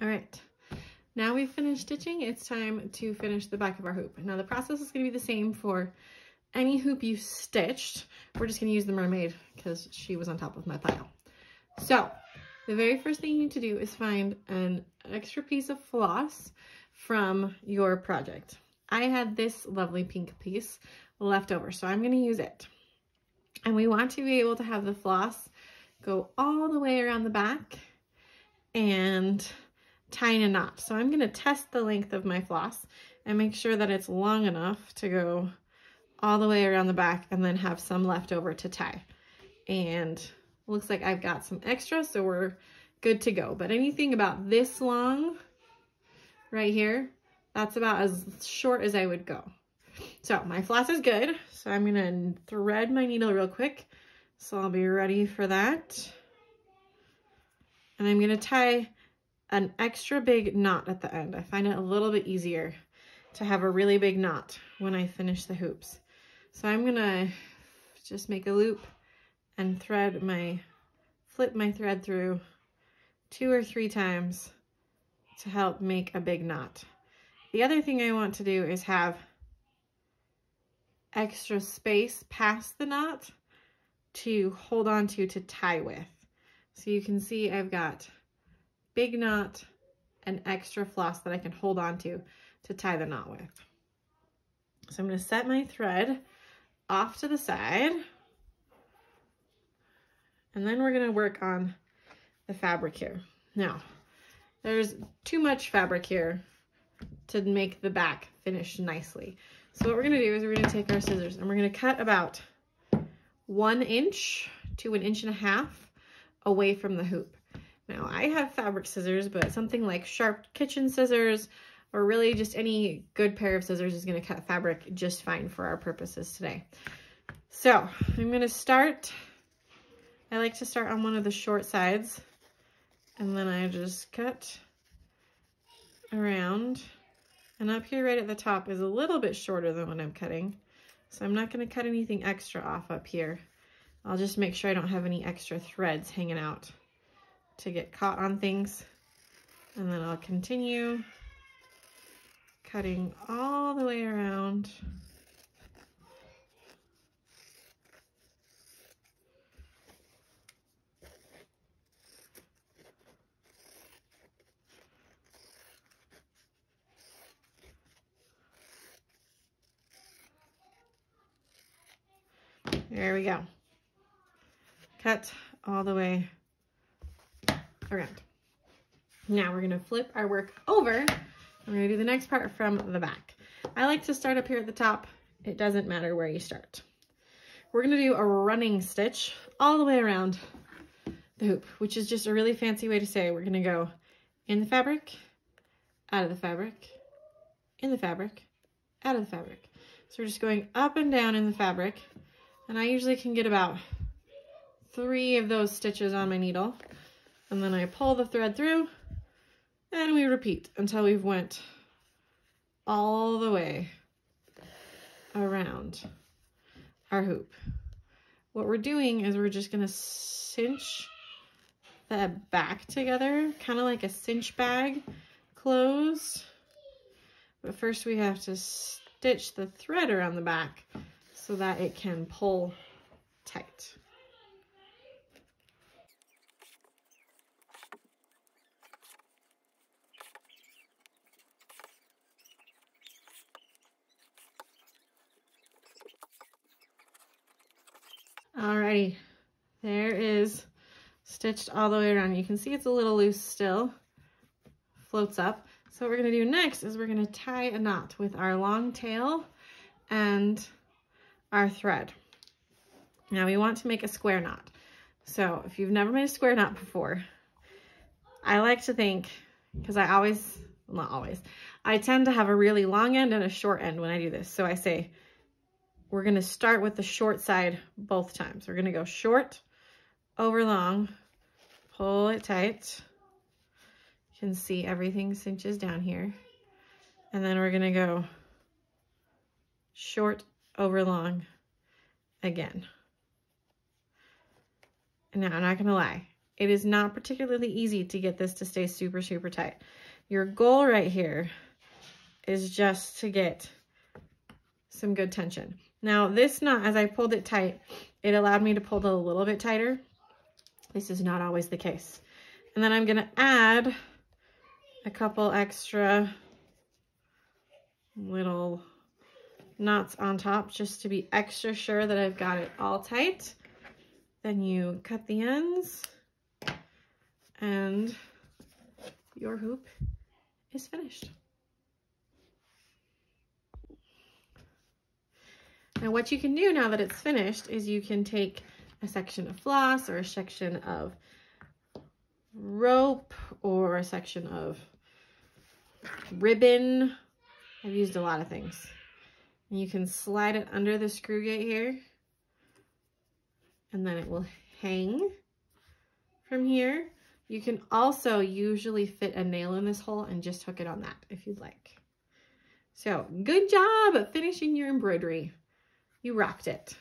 All right, now we've finished stitching. It's time to finish the back of our hoop. Now the process is gonna be the same for any hoop you stitched. We're just gonna use the mermaid because she was on top of my pile. So the very first thing you need to do is find an extra piece of floss from your project. I had this lovely pink piece left over, so I'm gonna use it. And we want to be able to have the floss go all the way around the back and tie in a knot. So I'm gonna test the length of my floss and make sure that it's long enough to go all the way around the back and then have some left over to tie. And looks like I've got some extra, so we're good to go. But anything about this long right here, that's about as short as I would go. So my floss is good. So I'm gonna thread my needle real quick. So I'll be ready for that. And I'm gonna tie an extra big knot at the end. I find it a little bit easier to have a really big knot when I finish the hoops. So I'm gonna just make a loop and flip my thread through 2 or 3 times to help make a big knot. The other thing I want to do is have extra space past the knot to hold on to tie with. So you can see I've got big knot and extra floss that I can hold on to tie the knot with. So I'm going to set my thread off to the side. And then we're gonna work on the fabric here. Now, there's too much fabric here to make the back finish nicely. So what we're gonna do is we're gonna take our scissors and we're gonna cut about 1 inch to 1.5 inches away from the hoop. Now, I have fabric scissors, but something like sharp kitchen scissors or really just any good pair of scissors is gonna cut fabric just fine for our purposes today. So I'm gonna start. I like to start on one of the short sides and then I just cut around, and up here right at the top is a little bit shorter than what I'm cutting. So I'm not going to cut anything extra off up here. I'll just make sure I don't have any extra threads hanging out to get caught on things. And then I'll continue cutting all the way around. There we go. Cut all the way around. Now we're gonna flip our work over. And we're gonna do the next part from the back. I like to start up here at the top. It doesn't matter where you start. We're gonna do a running stitch all the way around the hoop, which is just a really fancy way to say we're gonna go in the fabric, out of the fabric, in the fabric, out of the fabric. So we're just going up and down in the fabric. And I usually can get about 3 of those stitches on my needle. And then I pull the thread through and we repeat until we've went all the way around our hoop. What we're doing is we're just gonna cinch that back together, kind of like a cinch bag closed. But first we have to stitch the thread around the back so that it can pull tight. Alrighty, there is stitched all the way around. You can see it's a little loose still, floats up. So what we're gonna do next is we're gonna tie a knot with our long tail and our thread. Now we want to make a square knot. So if you've never made a square knot before, I like to think, because I always, well, not always, I tend to have a really long end and a short end when I do this. So I say, we're gonna start with the short side both times. We're gonna go short over long, pull it tight. You can see everything cinches down here. And then we're gonna go short over long again. And now I'm not gonna lie, It is not particularly easy to get this to stay super, super tight. Your goal right here is just to get some good tension. Now this knot, as I pulled it tight, it allowed me to pull it a little bit tighter. This is not always the case. And then I'm gonna add a couple extra little knots on top just to be extra sure that I've got it all tight. Then you cut the ends and your hoop is finished. Now what you can do now that it's finished is you can take a section of floss or a section of rope or a section of ribbon. I've used a lot of things. And you can slide it under the screw gate here, and then it will hang from here. You can also usually fit a nail in this hole and just hook it on that if you'd like. So good job at finishing your embroidery. You rocked it.